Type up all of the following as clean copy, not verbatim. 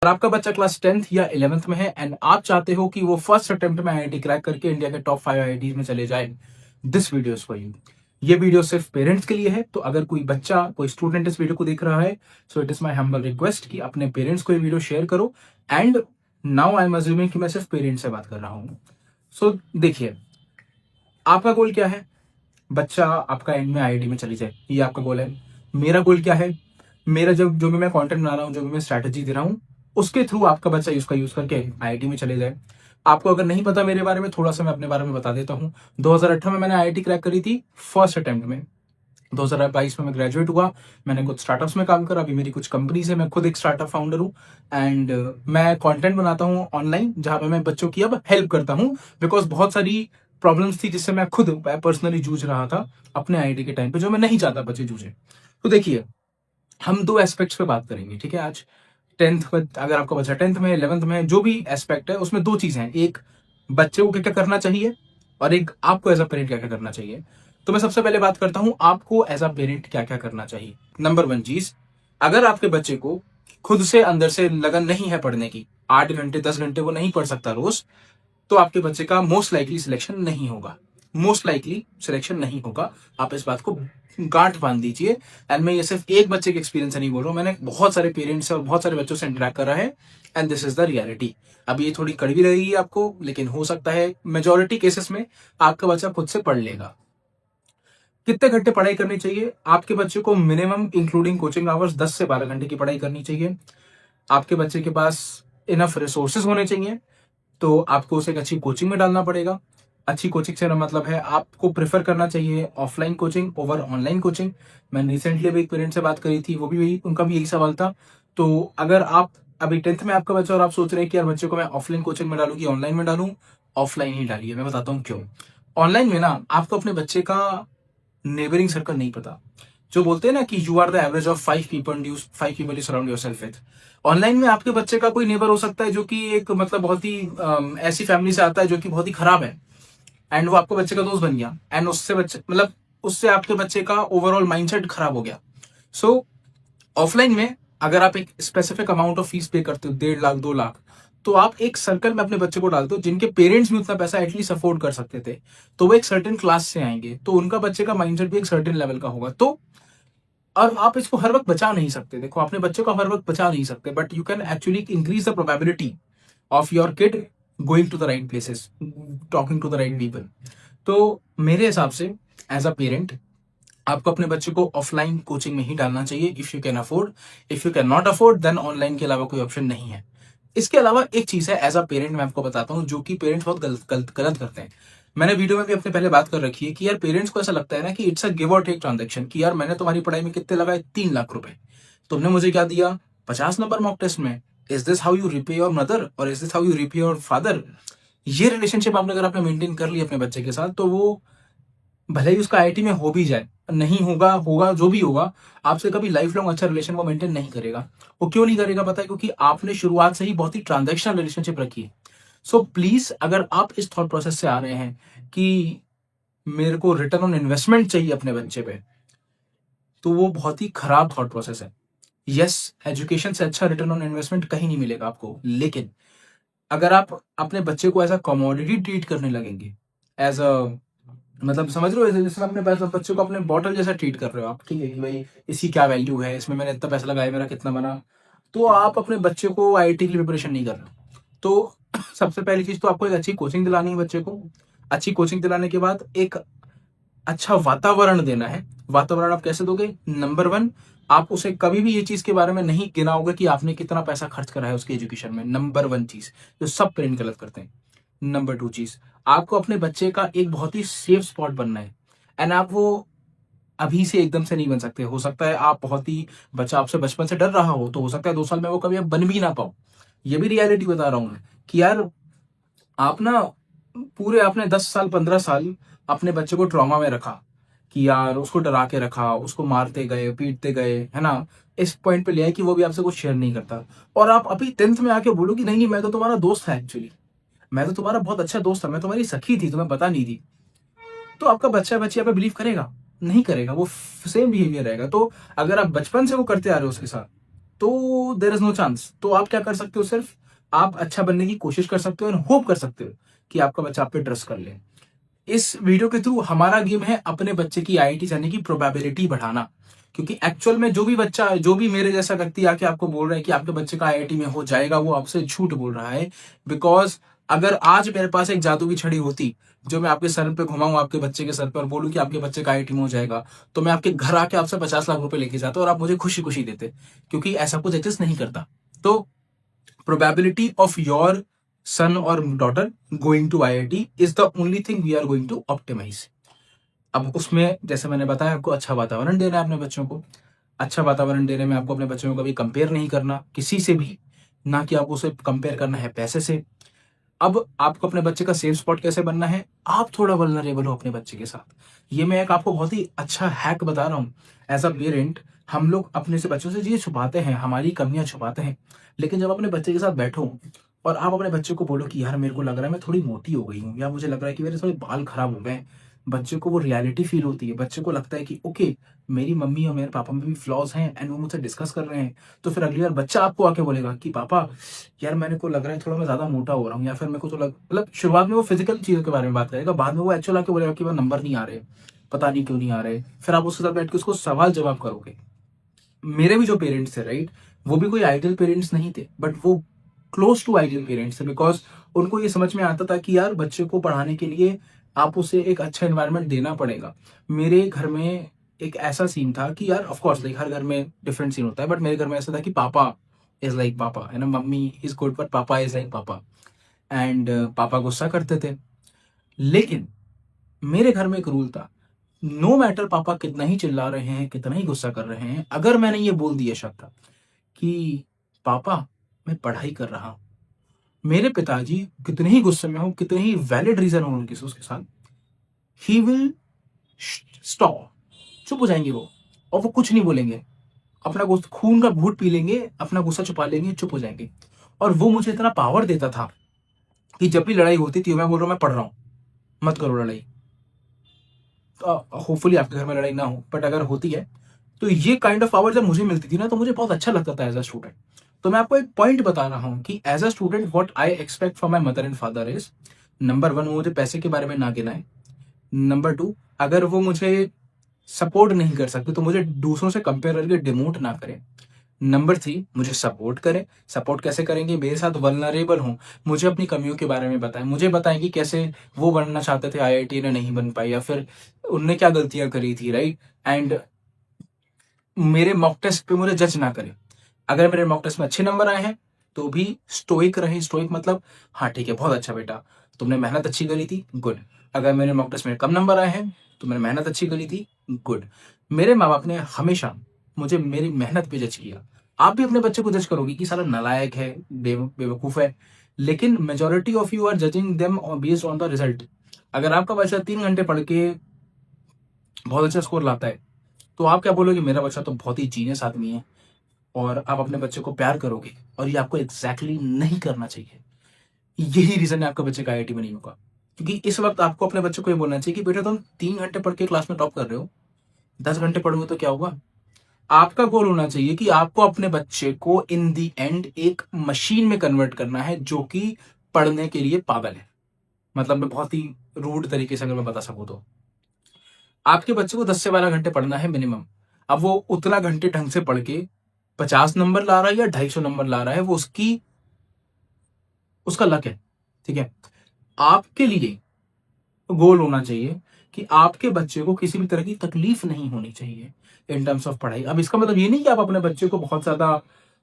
अगर आपका बच्चा क्लास 10th या 11th में है एंड आप चाहते हो कि वो फर्स्ट अटेम्प्ट में आईआईटी क्रैक करके इंडिया के टॉप 5 आईआईटी में चले जाए, this video is for you. ये वीडियो सिर्फ पेरेंट्स के लिए है, तो अगर कोई बच्चा, कोई स्टूडेंट इस वीडियो को देख रहा है, so it is my humble request कि अपने पेरेंट्स को ये वीडियो शेयर करो। And now I am assuming कि मैं सिर्फ पेरेंट्स से बात कर रहा हूँ। सो देखिए, आपका गोल क्या है? बच्चा आपका एंड में आईआईटी में चली जाए, ये आपका गोल है। मेरा गोल क्या है? मेरा जो भी मैं कंटेंट बना रहा हूँ, जो भी मैं स्ट्रैटेजी दे रहा हूँ, उसके थ्रू आपका बच्चा उसका यूज करके आईआईटी में चले जाए। आपको अगर नहीं पता मेरे बारे में, थोड़ा सा मैं अपने बारे में बता देता हूँ। 2018 में मैंने आईआईटी क्रैक करी थी फर्स्ट अटेम्प्ट में। 2022 में मैं ग्रेजुएट हुआ। मैंने कुछ स्टार्टअप्स में काम करा, अभी मेरी कुछ कंपनीज है, मैं खुद एक स्टार्टअप फाउंडर हूँ। एंड मैं कंटेंट बनाता हूँ ऑनलाइन, जहां पे मैं बच्चों की अब हेल्प करता हूँ, बिकॉज बहुत सारी प्रॉब्लम्स थी जिससे मैं खुद पर्सनली जूझ रहा था अपने आईआईटी के टाइम पे, जो मैं नहीं चाहता बच्चे जूझे। तो देखिए, हम दो एस्पेक्ट्स पे बात करेंगे, ठीक है? आज 10th में, अगर आपका बच्चा 10th में, 11th में, जो भी एस्पेक्ट है, उसमें दो चीजें हैं। एक, बच्चे को क्या क्या करना चाहिए, और एक, आपको एज अ पेरेंट क्या क्या करना चाहिए। तो मैं सबसे पहले बात करता हूं, आपको एज अ पेरेंट क्या क्या करना चाहिए। नंबर 1 चीज, अगर आपके बच्चे को खुद से अंदर से लगन नहीं है पढ़ने की, 8 घंटे 10 घंटे वो नहीं पढ़ सकता रोज, तो आपके बच्चे का मोस्ट लाइकली सिलेक्शन नहीं होगा। मोस्ट लाइकली सिलेक्शन नहीं होगा। आप इस बात को गांठ बांध दीजिए। एंड मैं ये सिर्फ एक बच्चे के एक्सपीरियंस से नहीं बोल रहा हूं, मैंने बहुत सारे पेरेंट्स से और बहुत सारे बच्चों से इंटरेक्ट करा है, and this is the reality. अब ये थोड़ी कड़वी लगेगी आपको, लेकिन हो सकता है मेजोरिटी केसेस में आपका बच्चा खुद से पढ़ लेगा। कितने घंटे पढ़ाई करनी चाहिए? आपके बच्चे को मिनिमम इंक्लूडिंग कोचिंग आवर्स 10 से 12 घंटे की पढ़ाई करनी चाहिए। आपके बच्चे के पास इनफ रिसोर्सेज होने चाहिए, तो आपको उसे एक अच्छी कोचिंग में डालना पड़ेगा। अच्छी कोचिंग से मतलब है, आपको प्रेफर करना चाहिए offline coaching over online coaching. मैंने रिसेंटली अभी एक पेरेंट से बात करी थी, वो भी वही, उनका भी यही सवाल था। तो अगर आप अभी 10th में आपका बच्चा और आप सोच रहे हैं कि यार बच्चे को मैं ऑफलाइन कोचिंग में डालूं कि ऑनलाइन में डालूं, ऑफलाइन ही डालिए। मैं बताता हूँ क्यों। ऑनलाइन में ना आपको अपने बच्चे का नेबरिंग सर्कल नहीं पता। जो बोलते हैं ना कि you are the average of 5 people you surround yourself with. Online में आपके बच्चे का कोई नेबर हो सकता है जो कि एक मतलब बहुत ही ऐसी फैमिली से आता है जो कि बहुत ही खराब है, एंड वो आपके बच्चे का दोस्त बन गया, एंड उससे बच्चे मतलब उससे आपके बच्चे का ओवरऑल माइंडसेट खराब हो गया। सो ऑफलाइन में अगर आप एक स्पेसिफिक अमाउंट ऑफ फीस पे करते हो, 1.5 लाख 2 लाख, तो आप एक सर्कल में अपने बच्चे को डालते हो जिनके पेरेंट्स भी उतना पैसा एटलीस्ट अफोर्ड कर सकते थे। तो वो एक सर्टेन क्लास से आएंगे, तो उनका बच्चे का माइंडसेट भी एक सर्टेन लेवल का होगा। तो और आप इसको हर वक्त बचा नहीं सकते, देखो अपने बच्चे को हर वक्त बचा नहीं सकते, but you can actually increase the probability of your kid going to the right places, talking to the right people. तो मेरे हिसाब से एज अ पेरेंट, आपको अपने बच्चे को ऑफलाइन कोचिंग में ही डालना चाहिए if you can afford. If you can not afford, then online के अलावा कोई ऑप्शन नहीं है। इसके अलावा एक चीज है, एज अ पेरेंट मैं आपको बताता हूँ, जो कि पेरेंट्स बहुत गलत करते हैं। मैंने वीडियो में भी अपने पहले बात कर रखी है कि यार पेरेंट्स को ऐसा लगता है ना कि इट्स अ गिव और टेक ट्रांजेक्शन, कि यार मैंने तुम्हारी पढ़ाई में कितने लगाए, 3 लाख रुपए, तुमने मुझे क्या दिया, 50 नंबर मॉक टेस्ट में। Is this how you repay your mother, और is this how you repay your father? ये रिलेशनशिप आपने अगर आपने मेंटेन कर लिया अपने बच्चे के साथ, तो वो भले ही उसका आईआईटी में हो भी जाए, नहीं होगा, होगा जो भी होगा, आपसे कभी लाइफ लॉन्ग अच्छा रिलेशन वो मेंटेन नहीं करेगा। वो क्यों नहीं करेगा पता है? क्योंकि आपने शुरुआत से ही बहुत ही ट्रांजैक्शनल रिलेशनशिप रखी है। सो प्लीज, अगर आप इस थॉट प्रोसेस से आ रहे हैं कि मेरे को रिटर्न ऑन इन्वेस्टमेंट चाहिए अपने बच्चे पे, तो वो बहुत ही खराब थॉट प्रोसेस है। यस, एजुकेशन से अच्छा रिटर्न ऑन इन्वेस्टमेंट कहीं नहीं मिलेगा आपको, लेकिन अगर आप अपने बच्चे को एज अ कमोडिटी ट्रीट करने लगेंगे, एज अ मतलब समझ रहे हो, जैसे अपने बच्चे को अपने बॉटल जैसा ट्रीट कर रहे हो आप, ठीक है, कि भाई इसकी क्या वैल्यू है, इसमें मैंने इतना पैसा लगाया, मेरा कितना बना, तो आप अपने बच्चे को आईआईटी के लिए प्रिपरेशन नहीं कर रहे। तो सबसे पहली चीज तो आपको एक अच्छी कोचिंग दिलानी है बच्चे को। अच्छी कोचिंग दिलाने के बाद एक अच्छा वातावरण देना है। वातावरण आप कैसे दोगे? नंबर 1, आप उसे कभी भी ये चीज के बारे में नहीं गिनाओगे कि आपने कितना पैसा खर्च करा है उसकी एजुकेशन में। नंबर 1 चीज जो सब पेरेंट गलत करते हैं। नंबर 2 चीज, आपको अपने बच्चे का एक बहुत ही सेफ स्पॉट बनना है, एंड आप वो अभी से एकदम से नहीं बन सकते। हो सकता है आप बहुत ही, बच्चा आपसे बचपन से डर रहा हो, तो हो सकता है 2 साल में वो कभी आप बन भी ना पाओ। ये भी रियलिटी बता रहा हूं मैं, कि यार आप ना पूरे आपने 10 साल 15 साल अपने बच्चे को ट्रॉमा में रखा, कि यार उसको डरा के रखा, उसको मारते गए, पीटते गए, है ना, इस पॉइंट पे ले आए कि वो भी आपसे कुछ शेयर नहीं करता। और आप अभी 10th में आके बोलो कि नहीं नहीं, मैं तो तुम्हारा दोस्त था, एक्चुअली मैं तो तुम्हारा बहुत अच्छा दोस्त था, मैं तुम्हारी सखी थी, तुम्हें पता नहीं थी। तो आपका बच्चा बच्ची आप पे बिलीव करेगा? नहीं करेगा, वो सेम बिहेवियर रहेगा। तो अगर आप बचपन से वो करते आ रहे हो उसके साथ, तो देयर इज नो चांस। तो आप क्या कर सकते हो, सिर्फ आप अच्छा बनने की कोशिश कर सकते हो और होप कर सकते हो कि आपका बच्चा आप पे ट्रस्ट कर ले। इस वीडियो के थ्रू हमारा गेम है अपने बच्चे की आईआईटी जाने की प्रोबेबिलिटी बढ़ाना, क्योंकि एक्चुअल में जो भी बच्चा, जो भी मेरे जैसा व्यक्ति आके आपको बोल रहा है कि आपके बच्चे का आईआईटी में हो जाएगा, वो आपसे झूठ बोल रहा है। बिकॉज अगर आज मेरे पास एक जादू की छड़ी होती जो मैं आपके सर पे घुमाऊं, आपके बच्चे के सर पे, और बोलूं कि आपके बच्चे का आईआईटी में हो जाएगा, तो मैं आपके घर आके आपसे 50 लाख रुपए लेके जाता और आप मुझे खुशी खुशी देते, क्योंकि ऐसा कुछ एग्जिस्ट नहीं करता। तो probability of your son or daughter going to IIT is the only thing we are going to optimize। अब उसमें जैसे मैंने बताया, आपको अच्छा वातावरण देना है अपने बच्चों को। अच्छा वातावरण देने में आपको अपने बच्चों को कभी कंपेयर नहीं करना किसी से भी, ना कि आपको उसे कंपेयर करना है पैसे से। अब आपको अपने बच्चे का सेफ स्पॉट कैसे बनना है, आप थोड़ा वल्नरेबल हो अपने बच्चे के साथ। ये मैं एक आपको बहुत ही अच्छा हैक बता रहा हूँ। एज अ पेरेंट हम लोग अपने से बच्चों से चीजें छुपाते हैं, हमारी कमियां छुपाते हैं, लेकिन जब अपने बच्चे के साथ बैठो और आप अपने बच्चे को बोलो कि यार मेरे को लग रहा है मैं थोड़ी मोटी हो गई हूँ, या मुझे लग रहा है कि मेरे थोड़े बाल खराब हो गए हैं, बच्चे को वो रियलिटी फील होती है। बच्चे को लगता है कि ओके, मेरी मम्मी और मेरे पापा में भी फ्लॉज हैं एंड वो मुझसे डिस्कस कर रहे हैं। तो फिर अगली बार बच्चा आपको आके बोलेगा कि पापा यार मेरे को लग रहा है थोड़ा मैं ज्यादा मोटा हो रहा हूँ, या फिर मेरे को तो मतलब शुरुआत में वो फिजिकल चीजों के बारे में बात करेगा, बाद में वो एक्चुअल आके बोलेगा कि वह नंबर नहीं आ रहे, पता नहीं क्यों नहीं आ रहे। फिर आप उसके साथ बैठ के उसको सवाल जवाब करोगे। मेरे भी जो पेरेंट्स थे, राइट, वो भी कोई आइडियल पेरेंट्स नहीं थे, बट वो क्लोज टू आइडियल पेरेंट्स थे, बिकॉज उनको ये समझ में आता था कि यार बच्चे को पढ़ाने के लिए आप उसे एक अच्छा एनवायरनमेंट देना पड़ेगा। मेरे घर में एक ऐसा सीन था कि यार ऑफ कोर्स लाइक हर घर में डिफरेंट सीन होता है, बट मेरे घर में ऐसा था कि पापा इज लाइक पापा, है ना, मम्मी इज गुड बट पापा इज लाइक पापा। एंड पापा गुस्सा करते थे, लेकिन मेरे घर में एक रूल था, नो मैटर पापा कितना ही चिल्ला रहे हैं, कितना ही गुस्सा कर रहे हैं, अगर मैंने ये बोल दिया शब्द कि पापा मैं पढ़ाई कर रहा हूं, मेरे पिताजी कितने ही गुस्से में हो, कितने ही वैलिड रीजन हो उनके उसके साथ, ही विल स्टॉप, चुप हो जाएंगे वो, और वो कुछ नहीं बोलेंगे, अपना खून का घूंट पी लेंगे, अपना गुस्सा छुपा लेंगे, चुप हो जाएंगे। और वो मुझे इतना पावर देता था कि जब भी लड़ाई होती थी मैं बोल रहा हूं मैं पढ़ रहा हूं, मत करो लड़ाई। तो होपफुली आपके घर में लड़ाई ना हो, बट अगर होती है तो ये काइंड ऑफ पावर जब मुझे मिलती थी ना, तो मुझे बहुत अच्छा लगता था एज अ स्टूडेंट। तो मैं आपको एक पॉइंट बता रहा हूं कि as a student what I expect from my mother and father is, number one, वो मुझे पैसे के बारे में ना गिनाए। नंबर टू, अगर वो मुझे सपोर्ट नहीं कर सकते तो मुझे दूसरों से कंपेयर करके डिमोट ना करें। नंबर थ्री, मुझे सपोर्ट करें। सपोर्ट कैसे करेंगे, मेरे साथ वल्नरेबल हों, मुझे अपनी कमियों के बारे में बताएं, मुझे बताएं कि कैसे वो बनना चाहते थे आईआईटी ने नहीं बन पाई, या फिर उनने क्या गलतियां करी थी, राइट। एंड मेरे मॉक टेस्ट पे मुझे जज ना करें। अगर मेरे मॉक टेस्ट में अच्छे नंबर आए हैं तो भी स्टोइक रहे। स्टोइक मतलब हाँ ठीक है, बहुत अच्छा बेटा, तुमने मेहनत अच्छी करी थी, गुड। अगर मेरे मॉक टेस्ट में कम नंबर आए हैं तो मैंने मेहनत अच्छी करी थी, गुड। मेरे माँ बाप ने हमेशा मुझे मेरी मेहनत पे जज किया। आप भी अपने बच्चे को जज करोगे कि साला नालायक है, बेवकूफ है, लेकिन majority of you are judging them based on the result. अगर आपका बच्चा 3 घंटे पढ़ के बहुत अच्छा स्कोर लाता है, तो आप क्या बोलोगे, मेरा बच्चा तो बहुत ही जीनियस आदमी है, और आप अपने बच्चे को प्यार करोगे। और ये आपको एग्जैक्टली नहीं करना चाहिए। यही रीजन है आपका बच्चे का आईआईटी में नहीं होगा, क्योंकि इस वक्त आपको अपने बच्चे को ये बोलना चाहिए कि बेटा तुम 3 घंटे पढ़ के क्लास में टॉप कर रहे हो, 10 घंटे पढ़ोगे तो क्या होगा। आपका गोल होना चाहिए कि आपको अपने बच्चे को इन दी एंड एक मशीन में कन्वर्ट करना है जो कि पढ़ने के लिए पागल है। मतलब मैं बहुत ही रूड तरीके से अगर मैं बता सकूं तो आपके बच्चे को 10 से 12 घंटे पढ़ना है मिनिमम। अब वो उतना घंटे ढंग से पढ़ के 50 नंबर ला रहा है या 250 नंबर ला रहा है, वो उसका लक है, ठीक है। आपके लिए गोल होना चाहिए कि आपके बच्चे को किसी भी तरह की तकलीफ नहीं होनी चाहिए इन टर्म्स ऑफ पढ़ाई। अब इसका मतलब ये नहीं कि आप अपने बच्चे को बहुत ज्यादा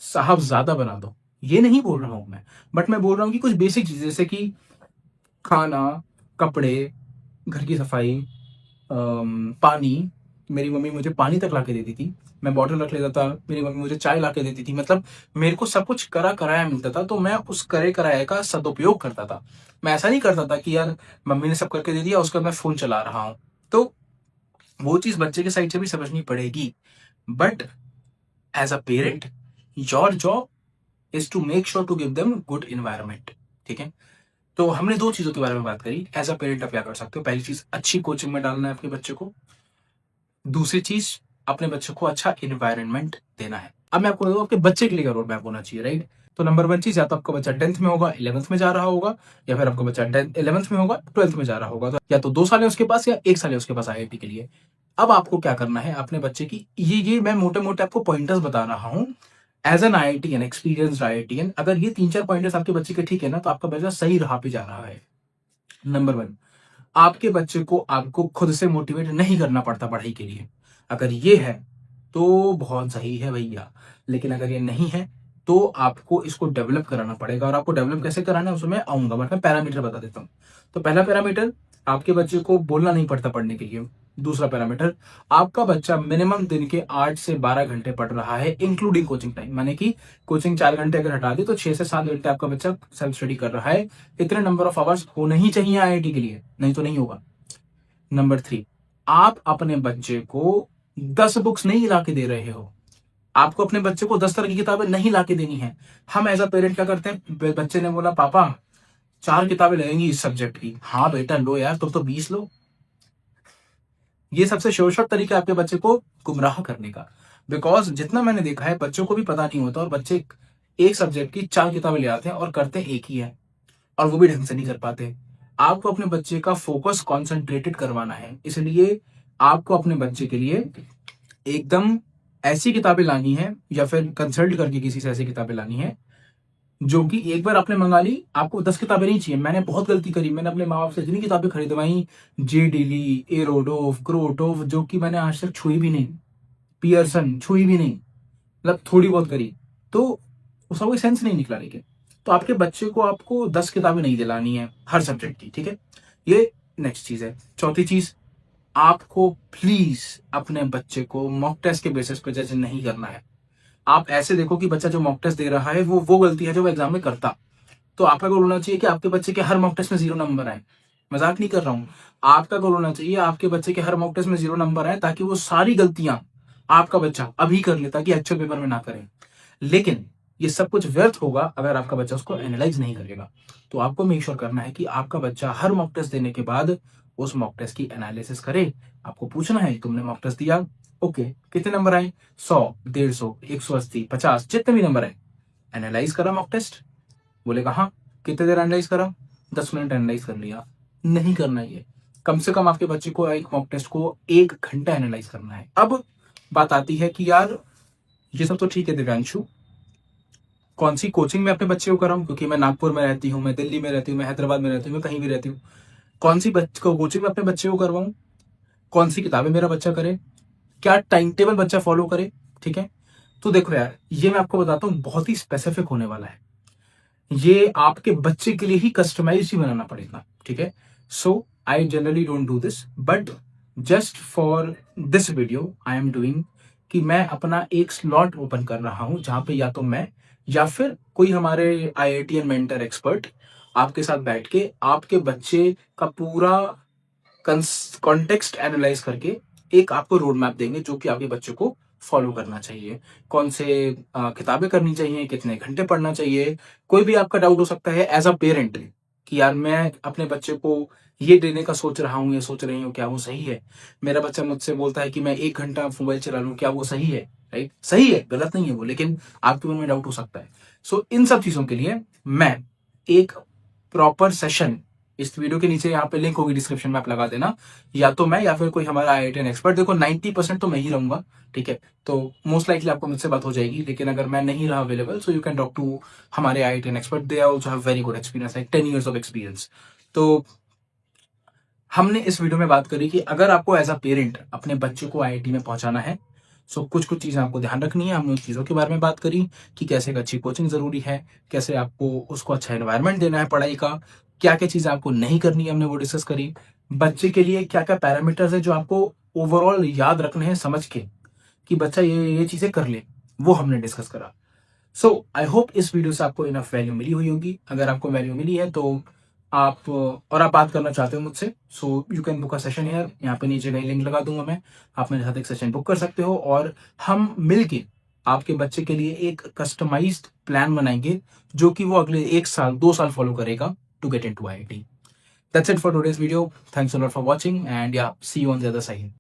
साहबजादा बना दो, ये नहीं बोल रहा हूं मैं, बट मैं बोल रहा हूं कि कुछ बेसिक चीजें जैसे कि खाना, कपड़े, घर की सफाई, पानी। मेरी मम्मी मुझे पानी तक ला के देती थी, मैं बॉटल रख लेता था, मेरी मम्मी मुझे चाय ला के देती थी। मतलब मेरे को सब कुछ करा कराया मिलता था, तो मैं उस करे कराए का सदुपयोग करता था। मैं ऐसा नहीं करता था कि यार मम्मी ने सब करके दे दिया, उसके बाद मैं फोन चला रहा हूं। तो वो चीज बच्चे के साइड से भी समझनी पड़ेगी। But as a parent, your job is to make sure to give them good environment, ठीक है। तो हमने दो चीजों के बारे में बात करी। एज अ पेरेंट आप क्या कर सकते हो, पहली चीज अच्छी कोचिंग में डालना है अपने बच्चे को, दूसरी चीज अपने बच्चों को अच्छा इन्वायरमेंट देना है। अब मैं आपको बताऊँ आपके बच्चे के लिए क्या रोड मैप होना चाहिए, राइट? तो नंबर 1 चीज़, या तो आपका बच्चा 10th में होगा, 11th में जा रहा होगा, या फिर आपका बच्चा 11th में होगा, 12th में जा रहा होगा। तो या तो 2 साल है उसके पास या 1 साल है उसके पास आईआईटी के लिए। अब आपको क्या करना है अपने बच्चे की, ये मैं मोटे-मोटे आपको पॉइंटर्स बता रहा हूँ। As an IITian, experienced IITian, अगर ये 3-4 पॉइंटर्स आपके बच्चे के ठीक है ना, तो आपका बच्चा सही राह पे जा रहा है। नंबर 1, आपके बच्चे को आपको खुद से मोटिवेट नहीं करना पड़ता पढ़ाई के लिए। अगर ये है, तो बहुत सही है भैया। लेकिन अगर ये नहीं है, तो आपको इसको डेवलप कराना पड़ेगा, और आपको डेवलप कैसे कराना है, उसमें मैं आऊँगा, बट मैं पैरामीटर बता देता हूँ। तो पहला पैरामीटर, आपके बच्चे को बोलना नहीं पड़ता पढ़ने के लिए। दूसरा पैरामीटर, आपका बच्चा मिनिमम दिन के 8 से 12 घंटे पढ़ रहा है, इंक्लूडिंग कोचिंग टाइम। माने कि कोचिंग 4 घंटे अगर हटा दी, तो 6 से 7 घंटे आपका बच्चा सेल्फ स्टडी कर रहा है। इतने नंबर ऑफ आवर्स होने ही चाहिए आईआईटी के लिए, नहीं तो नहीं होगा। नंबर 3, आप अपने बच्चे को 10 बुक्स नहीं ला के दे रहे हो। आपको अपने बच्चे को 10 तरह की किताबें नहीं ला के देनी है। हम एज अ पेरेंट क्या करते हैं, बच्चे ने बोला पापा 4 किताबें लगेंगी इस सब्जेक्ट की। हाँ बेटा लो यार, तुम तो 20 लो। ये सबसे शोरशॉट तरीका है आपके बच्चे को गुमराह करने का। बिकॉज जितना मैंने देखा है, बच्चों को भी पता नहीं होता, और बच्चे एक सब्जेक्ट की 4 किताबें ले आते हैं और करते एक ही है, और वो भी ढंग से नहीं कर पाते। आपको अपने बच्चे का फोकस कॉन्सेंट्रेटेड करवाना है, इसलिए आपको अपने बच्चे के लिए एकदम ऐसी किताबें लानी है, या फिर कंसल्ट करके किसी से ऐसी किताबें लानी है जो कि एक बार आपने मंगा ली, आपको 10 किताबें नहीं चाहिए। मैंने बहुत गलती करी, मैंने अपने माँ बाप से इतनी किताबें खरीदवाई, जे डेली, एरोडोफ, क्रोटोफ, जो कि मैंने आज तक छुई भी नहीं, पियर्सन छुई भी नहीं, मतलब थोड़ी बहुत करी, तो उसका कोई सेंस नहीं निकला। लेकिन तो आपके बच्चे को आपको 10 किताबें नहीं दिलानी है हर सब्जेक्ट की, ठीक है? ये नेक्स्ट चीज है। चौथी चीज, आपको प्लीज अपने बच्चे को मॉक टेस्ट के बेसिस पे जज नहीं करना है। आप ऐसे देखो कि बच्चा जो मॉक टेस्ट दे रहा है वो गलती है जो वो एग्जाम में करता, तो आपका गोल होना चाहिए कि आपके बच्चे के हर मॉक टेस्ट में 0 नंबर आए। मजाक नहीं कर रहा हूं। आपका गोल होना चाहिए आपके बच्चे के हर मॉक टेस्ट में 0 नंबर आए, ताकि वो सारी गलतियां आपका बच्चा अभी कर ले, ताकि एक्चुअल पेपर में ना करे। लेकिन ये सब कुछ व्यर्थ होगा अगर आपका बच्चा उसको एनालाइज नहीं करेगा। तो आपको मेक श्योर करना है कि आपका बच्चा हर मॉक टेस्ट देने के बाद उस मॉक टेस्ट की एनालिसिस करे। आपको पूछना है, तुमने मॉक टेस्ट दिया, ओके, कितने नंबर आए? 100, 150, 180, 50, जितने भी नंबर आए। एनालाइज करा मॉक टेस्ट? बोलेगा हाँ। कितने देर एनालाइज करा? 10 मिनट एनालाइज कर लिया। नहीं करना ये। कम से कम आपके बच्चे को एक मॉक टेस्ट को 1 घंटा एनालाइज करना है। अब बात आती है कि यार ये सब तो ठीक है दिव्यांशु, कौन सी कोचिंग में अपने बच्चे को कराऊं? क्योंकि मैं नागपुर में रहती हूँ, मैं दिल्ली में रहती हूँ, मैं हैदराबाद में रहती हूँ, मैं कहीं भी रहती हूँ। कौन सी कोचिंग में अपने बच्चे को करवाऊं? कौन सी किताबें मेरा बच्चा करे? क्या टाइम टेबल बच्चा फॉलो करे? ठीक है, तो देखो यार, ये मैं आपको बताता हूँ, बहुत ही स्पेसिफिक होने वाला है। ये आपके बच्चे के लिए ही कस्टमाइज ही बनाना पड़ेगा, ठीक है? So I generally don't do this, but just for this video I am doing कि मैं अपना एक स्लॉट ओपन कर रहा हूं, जहां पे या तो मैं या फिर कोई हमारे आईआईटीएन मेंटर एक्सपर्ट आपके साथ बैठ के आपके बच्चे का पूरा कॉन्टेक्स्ट एनालाइज करके एक आपको रोड मैप देंगे, जो कि आपके बच्चे को फॉलो करना चाहिए। कौन से किताबें करनी चाहिए, कितने घंटे पढ़ना चाहिए। कोई भी आपका डाउट हो सकता है एज अ पेरेंट कि यार मैं अपने बच्चे को ये देने का सोच रहा हूँ, ये सोच रही हूँ, क्या वो सही है? मेरा बच्चा मुझसे बोलता है कि मैं 1 घंटा मोबाइल चला लूँ, क्या वो सही है? राइट, सही है, गलत नहीं है वो, लेकिन आपके मन में डाउट हो सकता है। सो इन सब चीजों के लिए मैं एक प्रॉपर सेशन, इस वीडियो के नीचे यहाँ पे लिंक होगी डिस्क्रिप्शन में, आप लगा देना। या तो मैं या फिर कोई हमारा आईआईटीएन एक्सपर्ट, देखो 90% तो मैं ही रहूंगा, ठीक है? तो मोस्ट लाइकली आपको मुझसे बात हो जाएगी, लेकिन अगर मैं नहीं रहा available, so you can talk to हमारे IITian expert, they also have very good experience, like 10 years of experience. तो हमने इस वीडियो में बात करी कि अगर आपको एज अ पेरेंट अपने बच्चे को आईआईटी में पहुंचाना है, सो कुछ कुछ चीजें आपको ध्यान रखनी है। हमने उन चीजों के बारे में बात करी कि कैसे एक अच्छी कोचिंग जरूरी है, कैसे आपको उसको अच्छा एनवायरनमेंट देना है पढ़ाई का, क्या क्या चीजें आपको नहीं करनी है, हमने वो डिस्कस करी। बच्चे के लिए क्या क्या पैरामीटर्स है जो आपको ओवरऑल याद रखने हैं समझ के, कि बच्चा ये चीजें कर ले, वो हमने डिस्कस करा। सो आई होप इस वीडियो से आपको इनफ वैल्यू मिली हुई होगी। अगर आपको वैल्यू मिली है तो आप बात करना चाहते हो मुझसे, सो you can book a session here. यहाँ पे नीचे कहीं लिंक लगा दूंगा मैं, आप मेरे साथ एक सेशन बुक कर सकते हो, और हम मिलके आपके बच्चे के लिए एक कस्टमाइज्ड प्लान बनाएंगे, जो कि वो अगले 1 साल 2 साल फॉलो करेगा to get into IIT. That's it for today's video. Thanks a lot for watching, and yeah see you on the other side.